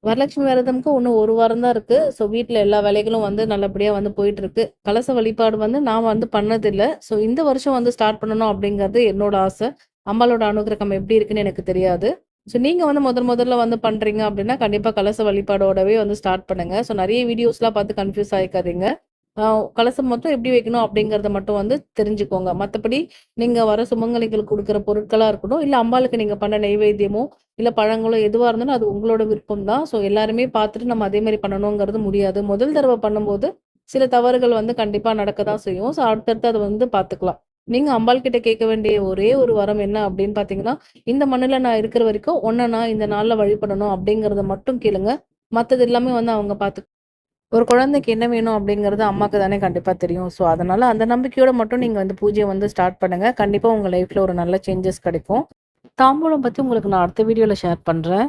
வரலட்சுமி விரதம்க்கு இன்னும் 1 வாரம் தான் இருக்கு. ஸோ வீட்ல எல்லா வேலைகளும் வந்து நல்லபடியா வந்து போயிட்டுருக்கு. கலச வழிபாடு வந்து நான் வந்து பண்ணதில்ல. ஸோ இந்த வருஷம் வந்து ஸ்டார்ட் பண்ணணும் அப்படிங்கிறது என்னோட ஆசை. அம்பாளோட அனுகிரகம் எப்படி இருக்குன்னு எனக்கு தெரியாது. ஸோ நீங்க வந்து முதல்ல வந்து பண்றீங்க அப்படின்னா, கண்டிப்பா கலச வழிபாடோடவே வந்து ஸ்டார்ட் பண்ணுங்க. ஸோ நெறைய வீடியோஸ்லாம் பார்த்து கன்ஃப்யூஸ் ஆயிக்காதீங்க. ஆ கலசம் மட்டும் எப்படி வைக்கணும் அப்படிங்கிறத மட்டும் வந்து தெரிஞ்சுக்கோங்க. மத்தபடி நீங்க வர சுமங்கலிகளுக்கு குடுக்குற பொருட்களா இருக்கட்டும், இல்ல அம்பாளுக்கு நீங்க பண்ண நெய்வேத்தியமோ, இல்ல பழங்களோ எதுவா இருந்தாலும் அது உங்களோட விருப்பம் தான். ஸோ எல்லாருமே பார்த்துட்டு நம்ம அதே மாரி பண்ணணுங்கிறது முடியாது. முதல் தடவ பண்ணும்போது சில தவறுகள் வந்து கண்டிப்பா நடக்க தான் செய்யும். ஸோ அடுத்தடுத்து அத வந்து பார்த்துக்கலாம். நீங்க அம்பாள் கிட்ட கேட்க வேண்டிய ஒரே ஒரு வரம் என்ன அப்படின்னு பார்த்தீங்கன்னா, இந்த மண்ணுல நான் இருக்கிற வரைக்கும் உன்ன நான் இந்த நாள்ல வழிபடணும் அப்படிங்கிறத மட்டும் கேளுங்க. மத்தது எல்லாமே வந்து அவங்க பார்த்து ஒரு குழந்தைக்கு என்ன வேணும் அப்படிங்கிறது அம்மாக்கு தானே கண்டிப்பா தெரியும். ஸோ, அதனால அந்த நம்பிக்கையோட மட்டும் நீங்க வந்து பூஜைய வந்து ஸ்டார்ட் பண்ணுங்க. கண்டிப்பா உங்க லைஃப்ல ஒரு நல்ல சேஞ்சஸ் கிடைக்கும். தாம்பூலம் பத்தி உங்களுக்கு நான் அடுத்த வீடியோல ஷேர் பண்றேன்.